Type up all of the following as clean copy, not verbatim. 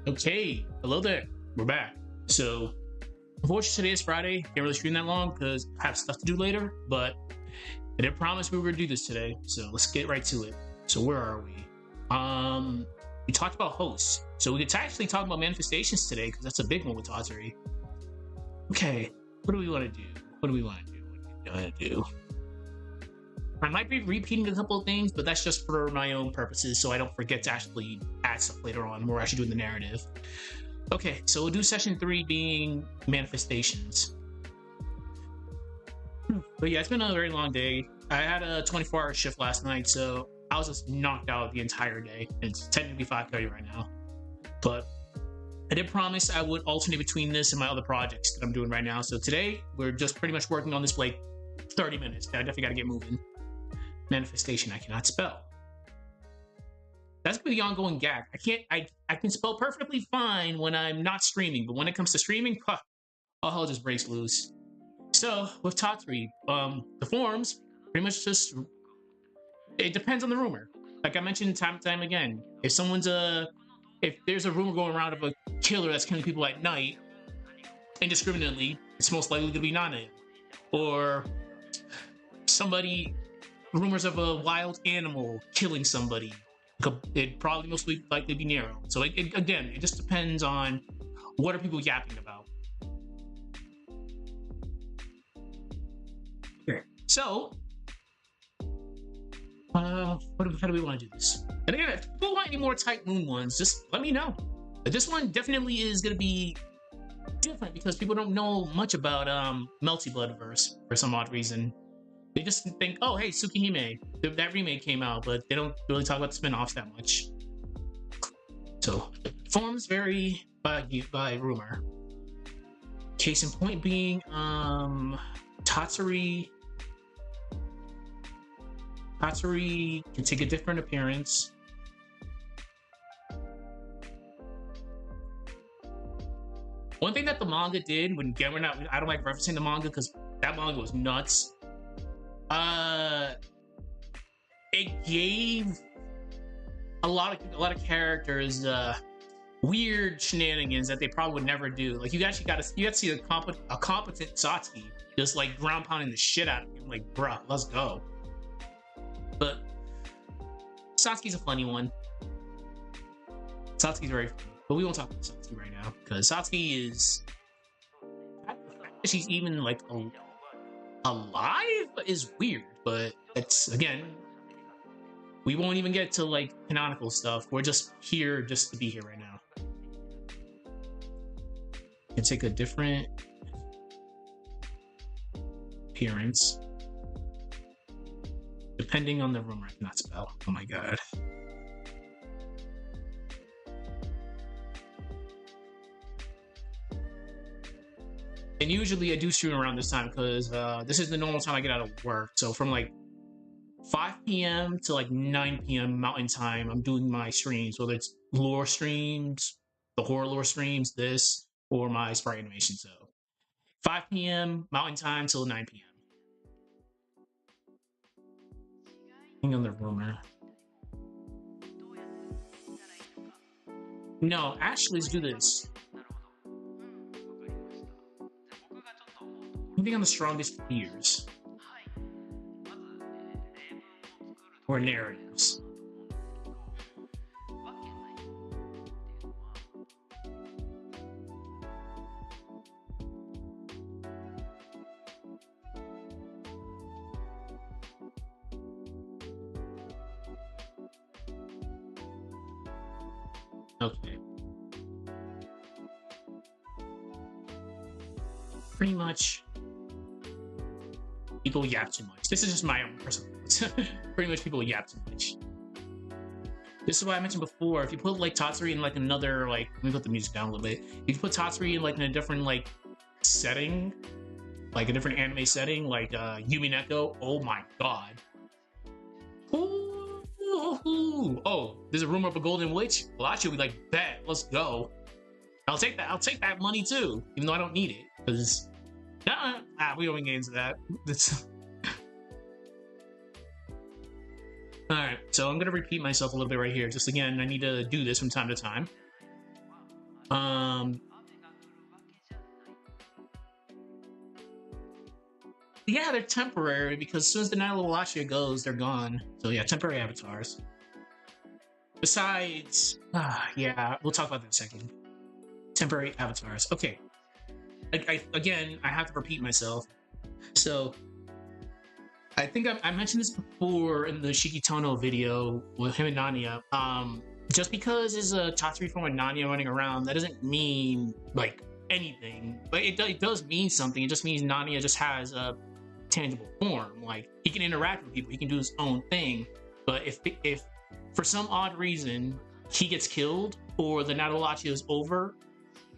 Okay, hello there. We're back. So, unfortunately, today is Friday. Can't really stream that long because I have stuff to do later. But I did promise we were gonna do this today. So let's get right to it. So where are we? We talked about hosts. So we could actually talk about manifestations today because that's a big one with Tatari. Okay, what do we want to do? What do we want to do? What do we want to do? I might be repeating a couple of things, but that's just for my own purposes, so I don't forget to actually add stuff later on. We're actually doing the narrative. Okay, so we'll do session 3 being manifestations. But yeah, it's been a very long day. I had a 24-hour shift last night, so I was just knocked out the entire day. It's technically 5:30 right now. But I did promise I would alternate between this and my other projects that I'm doing right now. So today, we're just pretty much working on this for like 30 minutes. I definitely got to get moving. Manifestation, I cannot spell. That's the ongoing gag. I can spell perfectly fine when I'm not streaming, but when it comes to streaming, all hell just breaks loose. So with Tatari, the forms pretty much just it depends on the rumor. Like I mentioned time and time again, if there's a rumor going around of a killer that's killing people at night indiscriminately, it's most likely to be Nana. Or rumors of a wild animal killing somebody. It'd probably most likely be Nero. So again, it just depends on what are people yapping about. Okay. So, how do we want to do this? And again, if people want any more Type Moon ones, just let me know. But this one definitely is going to be different because people don't know much about Melty Blood verse for some odd reason. They just think, oh, hey, Tsukihime, that remake came out, but they don't really talk about the spin-offs that much. So, forms vary by rumor. Case in point being, Tatari can take a different appearance. One thing that the manga did, I don't like referencing the manga because that manga was nuts. It gave a lot of characters weird shenanigans that they probably would never do. Like you actually got to see a competent Satsuki just like ground pounding the shit out of him. Like, bruh, let's go. But Satsuki's a funny one. Satsuki's very funny, but we won't talk about Satsuki right now because Satsuki is. She's even like alive is weird, but it's again. We won't even get to like canonical stuff. We're just here just to be here right now. And take a different appearance depending on the rumor. I cannot spell. Oh my god. And usually I do stream around this time because this is the normal time I get out of work. So from like 5 p.m. to like 9 p.m. Mountain Time, I'm doing my streams, whether it's lore streams, the horror lore streams, this, or my sprite animation. So 5 p.m. Mountain Time till 9 p.m. Hang on the rumor. No, actually, let's do this. Moving on the strongest fears. Or narratives. Okay. Pretty much people yap too much. This is just my own personal pretty much people yap too much. This is what I mentioned before. If you put like Tatari in like another like, let me put the music down a little bit. If you put Tatari in like in a different like setting, like a different anime setting, like Yumi Neko, oh my god. Ooh. Oh, there's a rumor of a golden witch? Well, I should be like, bet, let's go. I'll take that money too, even though I don't need it. Because we don't get into that. Alright, so I'm gonna repeat myself a little bit right here. Just again, I need to do this from time to time. Yeah, they're temporary because as soon as the Night of Wallachia goes, they're gone. So yeah, temporary avatars. Besides, yeah, we'll talk about that in a second. Temporary avatars. Okay. Again, I have to repeat myself. So I think I mentioned this before in the Shiki Tohno video with him and Nanya. Just because there's a Tatari form of Nanya running around, that doesn't mean like anything. But it does mean something. It just means Nanya just has a tangible form. Like he can interact with people, he can do his own thing. But if for some odd reason he gets killed or the Night of Wallachia is over,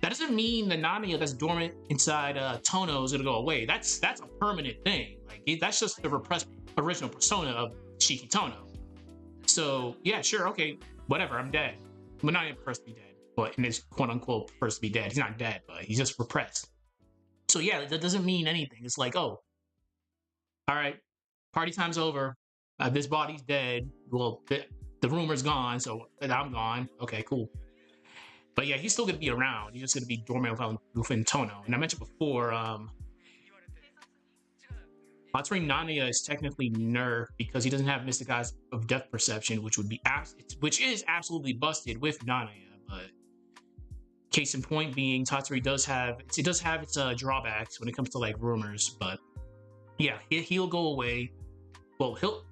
that doesn't mean the Nanya that's dormant inside Tohno is gonna go away. That's a permanent thing. Like that's just the repressed original persona of Shiki Tohno. So yeah, sure, okay, whatever. I'm dead. But not even first to be dead, but in his quote unquote first to be dead. He's not dead, but he's just repressed. So yeah, that doesn't mean anything. It's like, oh, all right, party time's over. This body's dead. Well, the rumor's gone, so I'm gone. Okay, cool. But yeah, he's still gonna be around. He's just gonna be dormant within Tohno. And I mentioned before, Matsuri Nanya is technically nerfed because he doesn't have Mystic Eyes of Depth Perception, which is absolutely busted with Nanya. But case in point being, Tatsuri does have its drawbacks when it comes to like rumors. But yeah, he'll go away. Well, he'll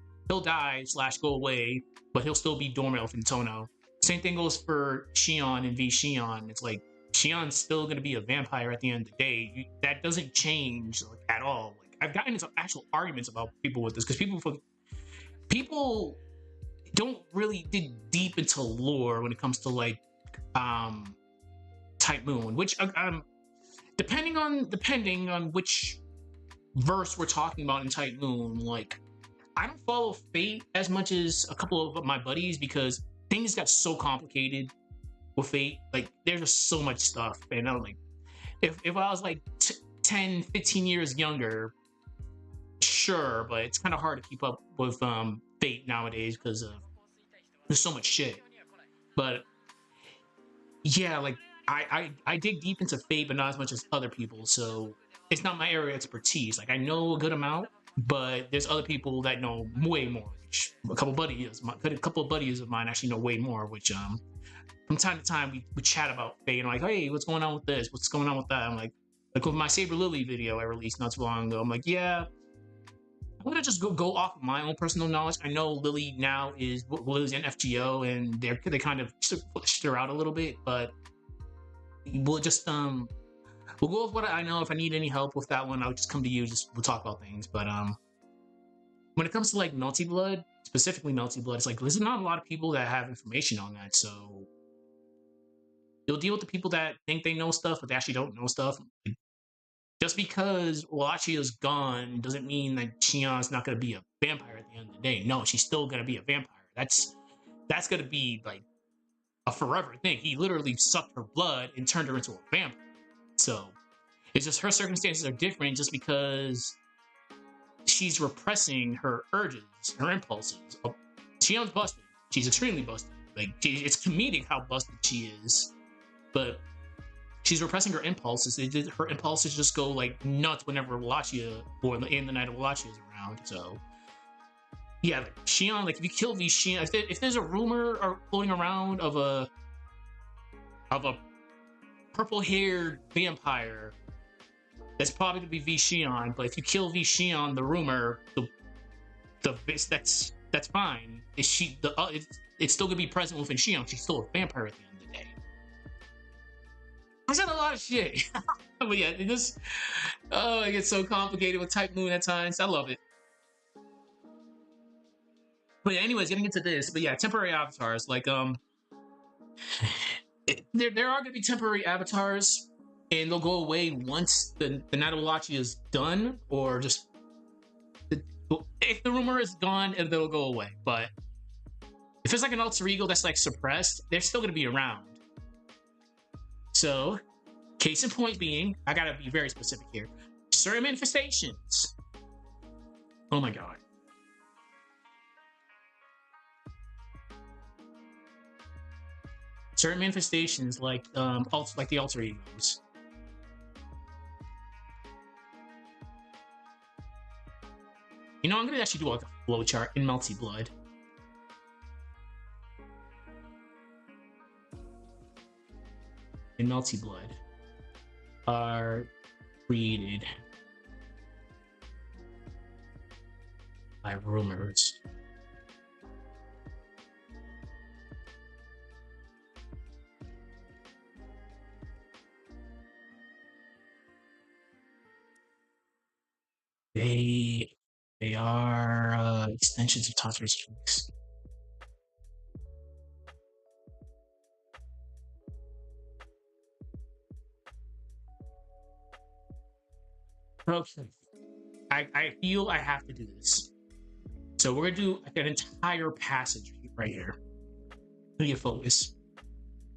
die / go away, but he'll still be dormant within Tohno. Same thing goes for Sion and V Sion. It's like Shion's still gonna be a vampire at the end of the day. That doesn't change like, at all. Like I've gotten into actual arguments about people with this because people don't really dig deep into lore when it comes to like Type Moon, which depending on which verse we're talking about in Type Moon, like I don't follow Fate as much as a couple of my buddies because things got so complicated with Fate. Like there's just so much stuff, and I'm like, if I was like 10, 15 years younger, sure, but it's kind of hard to keep up with Fate nowadays because there's so much shit. But yeah, like I dig deep into Fate, but not as much as other people, so it's not my area of expertise. Like I know a good amount, but there's other people that know way more. Which a couple of buddies of mine actually know way more. Which from time to time we chat about Fate and like, hey, what's going on with this? What's going on with that? I'm like with my Saber Lily video I released not too long ago. I'm like, yeah, I'm gonna just go off of my own personal knowledge. I know Lily now is Lily's an FGO, and they kind of pushed her out a little bit, but we'll just we'll go with what I know. If I need any help with that one, I'll just come to you. We'll talk about things. But when it comes to like Melty Blood, specifically Melty Blood, it's like there's not a lot of people that have information on that. So you'll deal with the people that think they know stuff, but they actually don't know stuff. Just because Wallachia is gone doesn't mean that Shion's not going to be a vampire at the end of the day. No, she's still going to be a vampire. That's going to be like a forever thing. He literally sucked her blood and turned her into a vampire. So it's just her circumstances are different just because she's repressing her urges, her impulses. Shion's busted. She's extremely busted. Like it's comedic how busted she is, but she's repressing her impulses. Her impulses just go like nuts whenever Wallachia or in the Night of Wallachia is around. So yeah, like Sion, like if you kill V Sion, if there's a rumor floating around of a purple-haired vampire, that's probably gonna be V Sion. But if you kill V Sion, the rumor, that's fine. It's still gonna be present within Sion. She's still a vampire at the end of the day. I said a lot of shit, but yeah, it gets so complicated with Type Moon at times. I love it. But yeah, anyways, getting into this. But yeah, temporary avatars. Like there are gonna be temporary avatars, and they'll go away once the Night of Wallachia is done, or just if the rumor is gone, and they'll go away. But if it's like an alter ego that's like suppressed, they're still gonna be around. So, case in point being, I gotta be very specific here. Certain manifestations. Oh my god. certain manifestations like like the alter egos. You know, I'm gonna actually do like a flowchart in Melty Blood. In Melty Blood are created by rumors. They are extensions of Tatari Curse. Okay. I feel I have to do this. So we're gonna do like an entire passage right here. Let me get focus.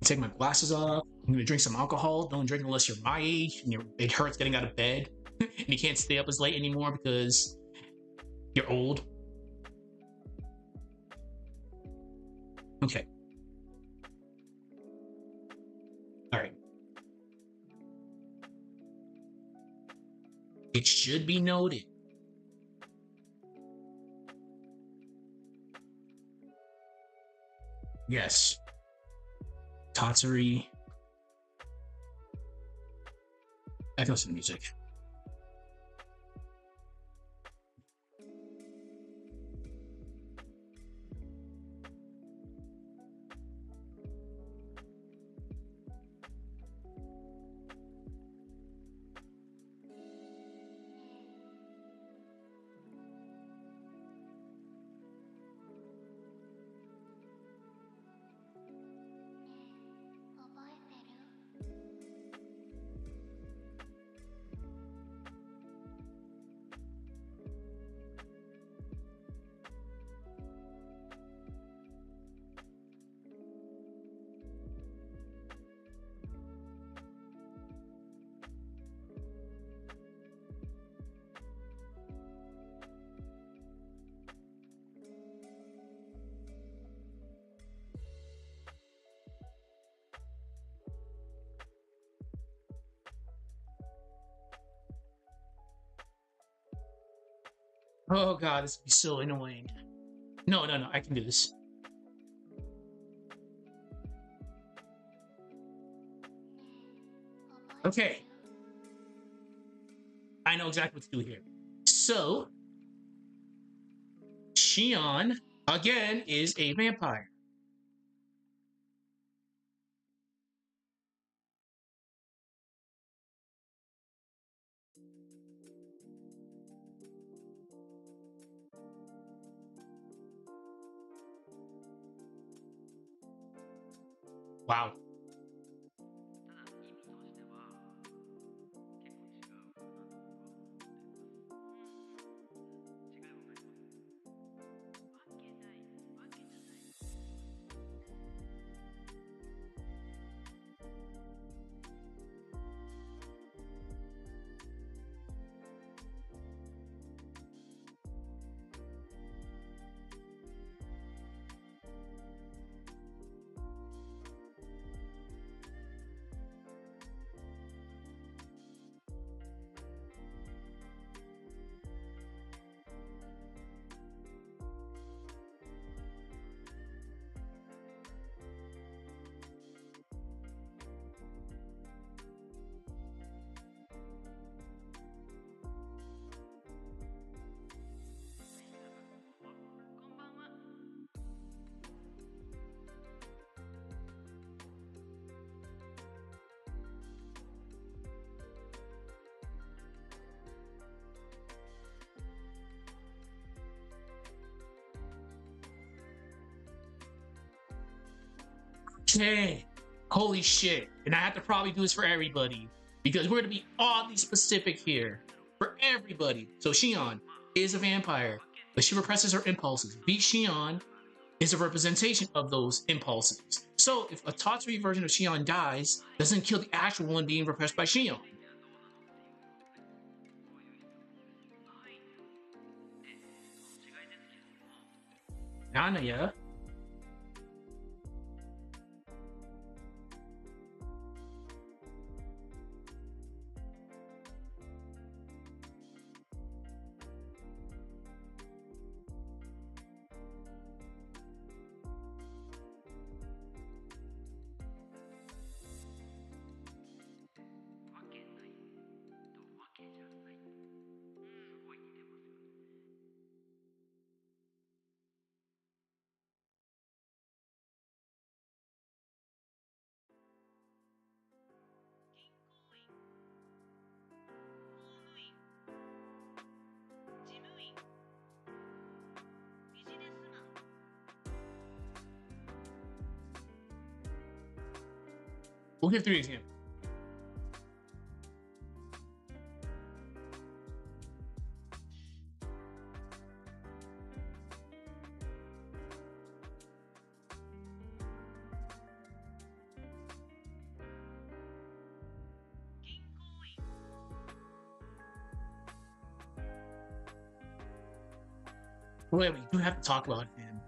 Take my glasses off. I'm gonna drink some alcohol. Don't drink unless you're my age and it hurts getting out of bed and you can't stay up as late anymore because you're old. Okay. All right. It should be noted. Yes. Tatari. Echoes in music. Oh god, this would be so annoying. No, I can do this. Okay. I know exactly what to do here. So, Sion, again, is a vampire. Wow. Okay. Holy shit. And I have to probably do this for everybody because we're going to be oddly specific here. For everybody. So Sion is a vampire, but she represses her impulses. Beat Sion is a representation of those impulses. So if a Tatari version of Sion dies, doesn't kill the actual one being repressed by Sion. Nanaya. We'll give 3 examples. Wait, we do have to talk about him.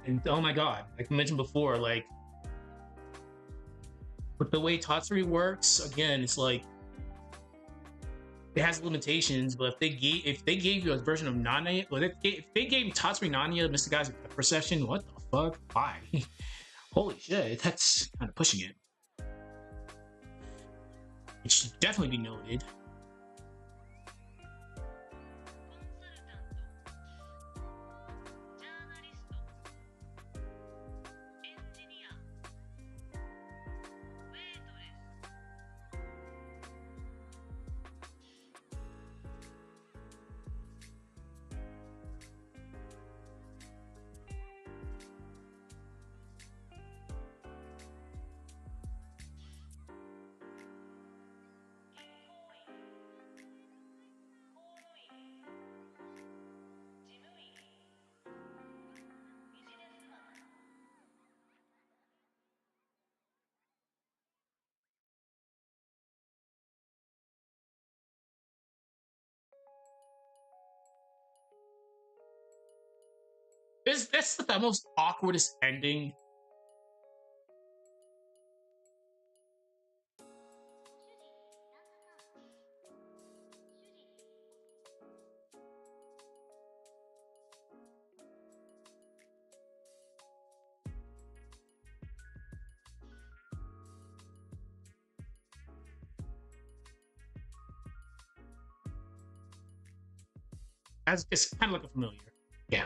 And oh my god, like I mentioned before, like with the way Tatsuri works, again, it's like it has limitations. But if they gave you a version of Nanya, well, if they gave Tatsuri Nanya Mr. Guy's perception, what the fuck? Why? Holy shit, that's kind of pushing it. It should definitely be noted. That's the most awkwardest ending. It's kind of like a familiar. Yeah.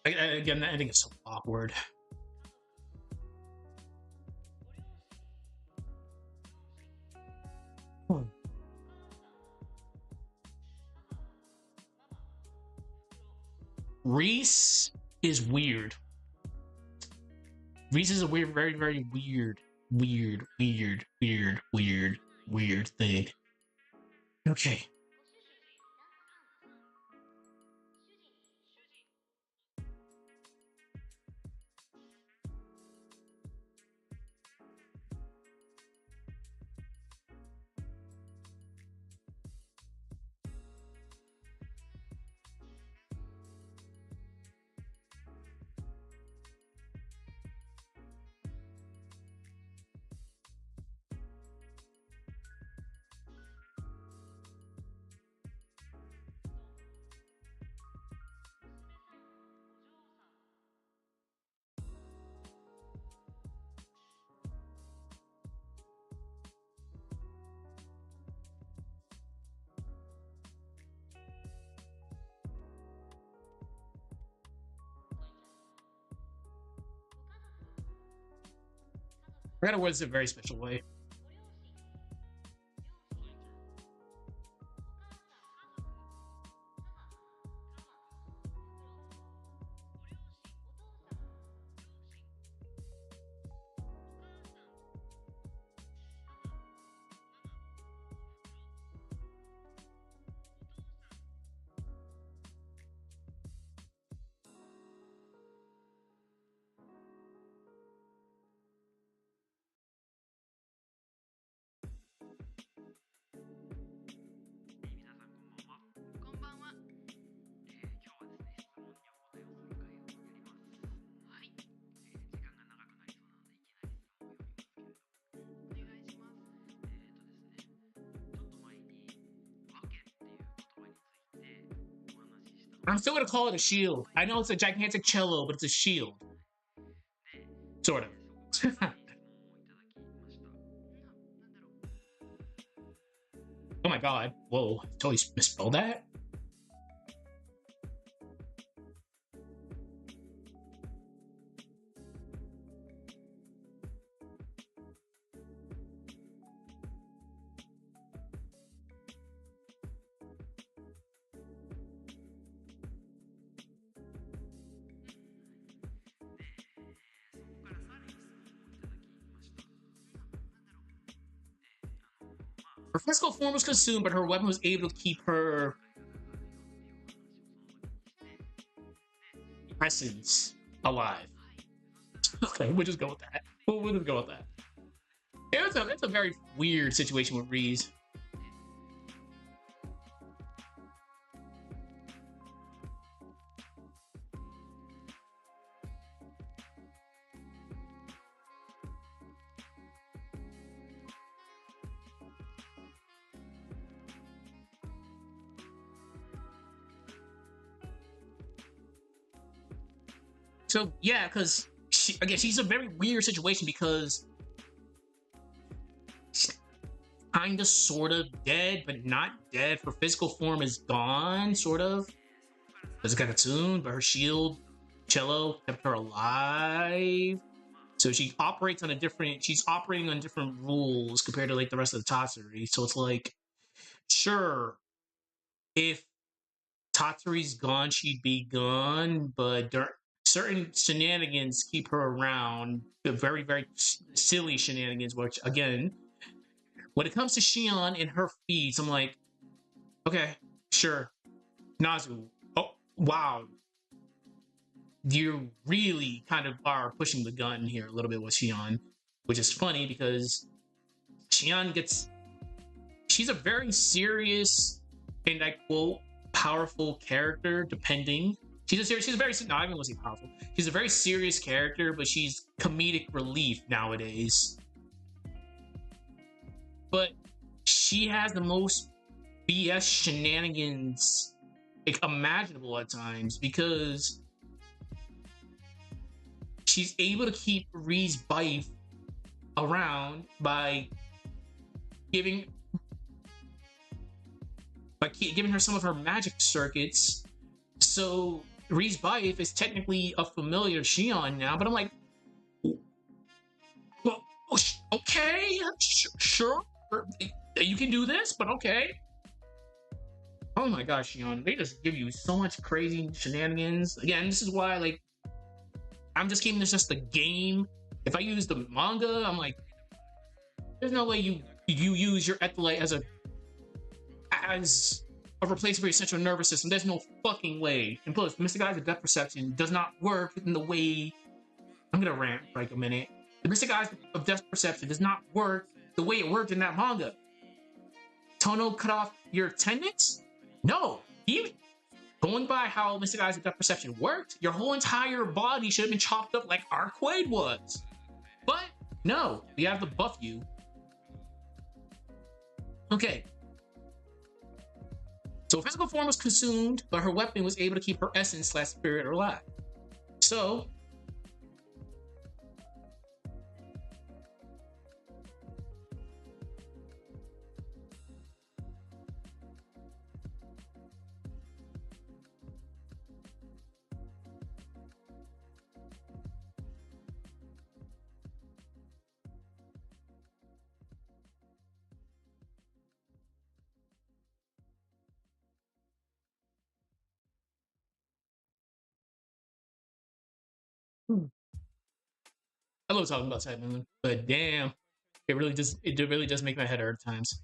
Again, that ending is so awkward. Reese is weird. Reese is a weird, very, very weird thing. Okay. Forgot was a very special way. I'm still gonna call it a shield. I know it's a gigantic cello, but it's a shield. Sort of. Oh my god. Whoa. Totally misspelled that? Her physical form was consumed, but her weapon was able to keep her essence alive. Okay, we'll just go with that. We'll just go with that. It's a very weird situation with Reese. So yeah, because she's a very weird situation because she's kind of sort of dead, but not dead. Her physical form is gone, sort of. Because it got attuned, but her shield, cello, kept her alive. So she operates on a different. She's operating on different rules compared to like the rest of the Tatsuri. So it's like, sure, if Tatsuri's gone, she'd be gone, but certain shenanigans keep her around. The very, very silly shenanigans, which, again, when it comes to Sion and her feats, I'm like, okay, sure. Nazu, oh, wow. You really kind of are pushing the gun here a little bit with Sion, which is funny because Sion gets... She's a very serious, and I quote, powerful character, depending. She's a very, no, I even wasn't powerful. She's a very serious character, but she's comedic relief nowadays. But she has the most BS shenanigans imaginable at times because she's able to keep Ree's Bife around by giving her some of her magic circuits. So Ree's Bife is technically a familiar Sion now, but I'm like, well, okay, sure, you can do this, but okay. Oh my gosh, Sion, they just give you so much crazy shenanigans. Again, this is why, like, I'm just keeping this just a game. If I use the manga, I'm like, there's no way you use your Ethelite as a replacement for your central nervous system. There's no fucking way. And plus, Mystic Eyes of Depth Perception does not work in the way... I'm gonna rant for like a minute. The Mystic Eyes of Depth Perception does not work the way it worked in that manga. Tohno cut off your tendons? No. Going by how Mystic Eyes of Depth Perception worked, your whole entire body should have been chopped up like Arcueid was. But, no. We have to buff you. Okay. So physical form was consumed, but her weapon was able to keep her essence / spirit alive. So... I love talking about Side Moon, but damn, it really does make my head hurt at times.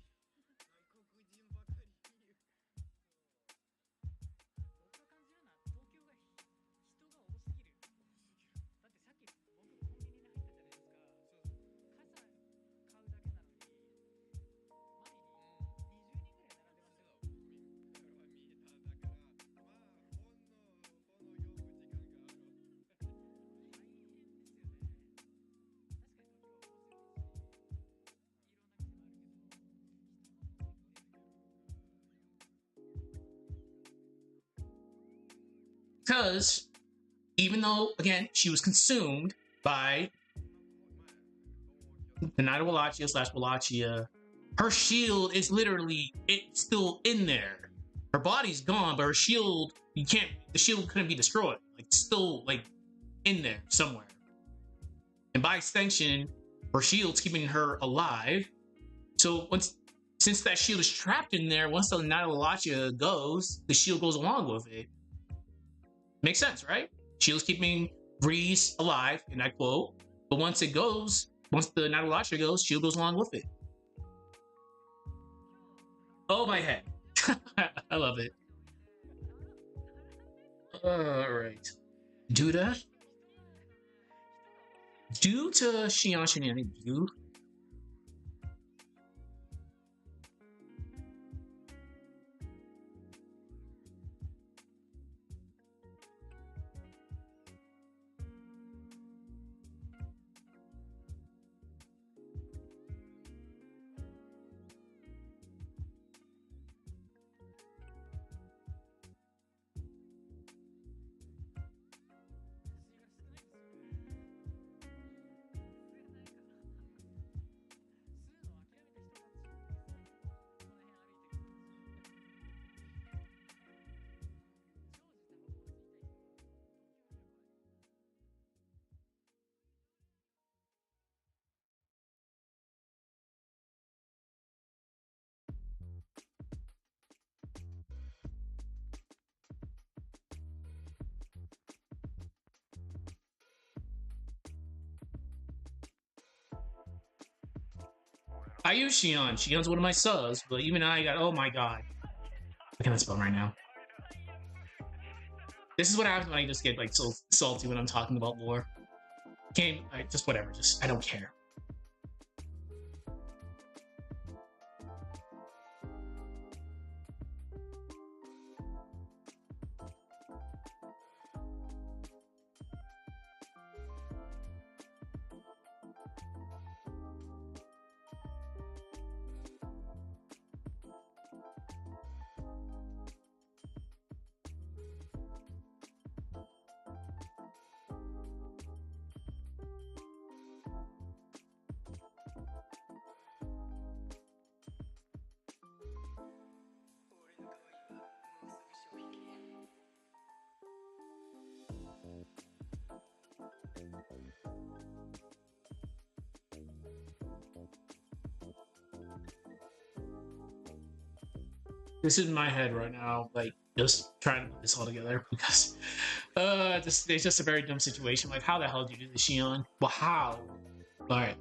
Because even though, again, she was consumed by the Knight of Wallachia / Wallachia, her shield is literally, it's still in there. Her body's gone, but her shield, the shield couldn't be destroyed. Like, still, like, in there somewhere. And by extension, her shield's keeping her alive. So since that shield is trapped in there, once the Knight of Wallachia goes, the shield goes along with it. Makes sense, right? Shield's keeping Breeze alive, and I quote. But once the Knight of Wallachia goes, shield goes along with it. Oh, my head. I love it. Alright. Due to Sion shenanigans, I use Sion. Shion's one of my subs, but even I got, oh my god. I can't spell right now. This is what happens when I just get like so salty when I'm talking about lore. Just whatever, I don't care. This is in my head right now, like just trying to put this all together because it's just a very dumb situation. Like, how the hell did you do this, Sion? Well, how? Alright.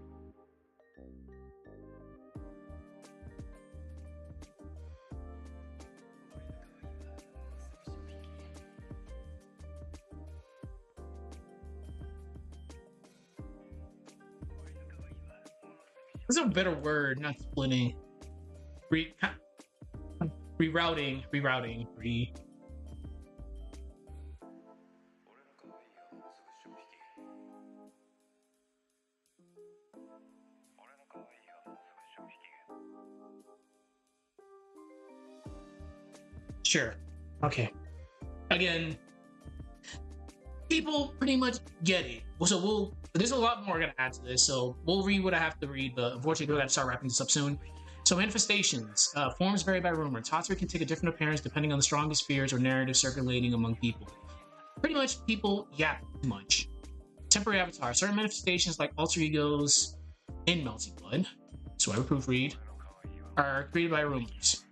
There's a better word, not splitting. Rerouting. Sure. Okay. Again, people pretty much get it. So there's a lot more I'm gonna add to this, so we'll read what I have to read, but unfortunately we're gonna start wrapping this up soon. So manifestations. Forms vary by rumor. Tatari can take a different appearance depending on the strongest fears or narrative circulating among people. Pretty much, people yap too much. Temporary avatar. Certain manifestations like alter egos in Melty Blood, so I would proofread, are created by rumors.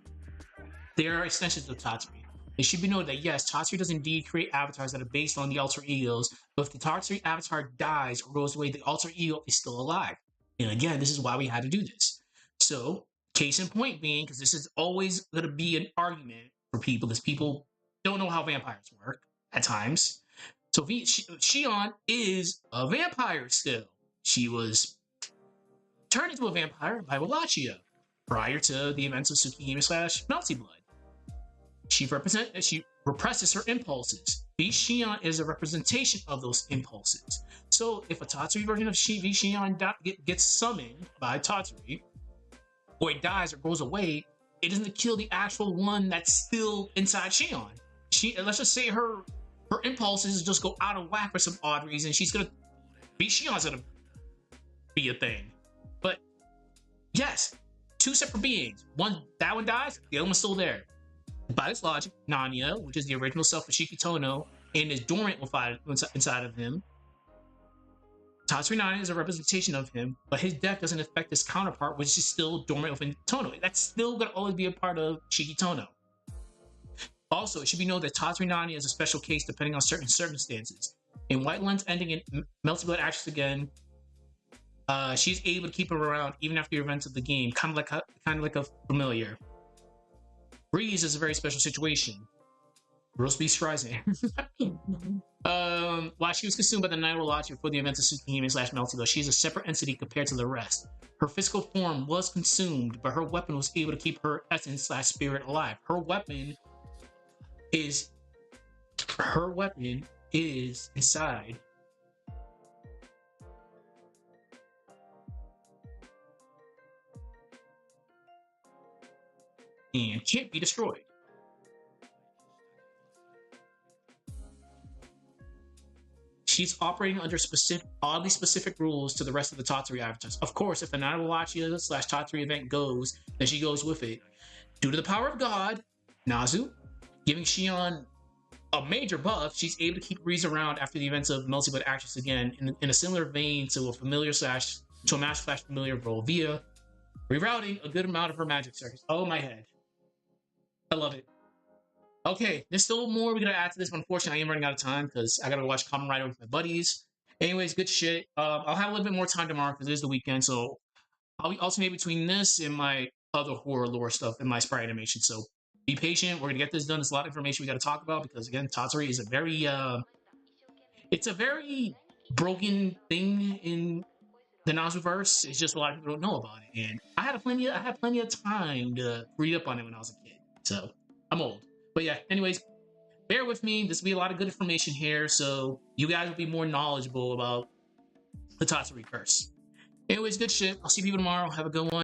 They are extensions of Tatari. It should be noted that yes, Tatari does indeed create avatars that are based on the alter egos, but if the Tatari avatar dies or goes away, the alter ego is still alive. And again, this is why we had to do this. So, case in point being, because this is always going to be an argument for people, because people don't know how vampires work at times. So Sion is a vampire still. She was turned into a vampire by Wallachia prior to the events of Tsukihime / Melty Blood. She represses her impulses. Sion is a representation of those impulses. So if a Tatari version of Sion gets summoned by Tatari, or it dies or goes away, it doesn't kill the actual one that's still inside Sion. Let's just say her her impulses just go out of whack for some odd reason. Shion's gonna be a thing. But yes, two separate beings. That one dies, the other one's still there. By this logic, Nanya, which is the original self of Shiki Tohno, and is dormant inside of him. Tatsuri Nanya is a representation of him, but his death doesn't affect his counterpart, which is still dormant within Tohno. That's still gonna always be a part of Shiki Tohno. Also, it should be known that Tatsuri Nanya is a special case depending on certain circumstances. In White Lens ending in Melty Blood Actions again, she's able to keep him around even after the events of the game, kind of like a familiar. Breeze is a very special situation. Roast beef rising. While she was consumed by the Night Watch before the events of Tsukihime / Melty Blood, she's a separate entity compared to the rest. Her physical form was consumed, but her weapon was able to keep her essence / spirit alive. Her weapon is inside and can't be destroyed. She's operating under oddly specific rules to the rest of the Tatari avatars. Of course, if the Nasuverse / Tatari event goes, then she goes with it. Due to the power of God, Nazu, giving Sion a major buff, she's able to keep Breeze around after the events of Melty Blood Actions again in a similar vein to a familiar to a master / familiar role via rerouting a good amount of her magic circuits. Oh my head. I love it. Okay, there's still more we're gonna add to this, but unfortunately I am running out of time because I gotta watch Kamen Rider with my buddies. Anyways, good shit. I'll have a little bit more time tomorrow because it is the weekend, so I'll be alternating between this and my other horror lore stuff and my sprite animation. So be patient. We're gonna get this done. There's a lot of information we gotta talk about because again, Tatari is a very it's a very broken thing in the Nasuverse. It's just a lot of people don't know about it, and I had plenty of time to read up on it when I was a kid. So I'm old. But yeah, anyways, bear with me. This will be a lot of good information here, so you guys will be more knowledgeable about the Tatari Curse. Anyways, good shit. I'll see you tomorrow. Have a good one.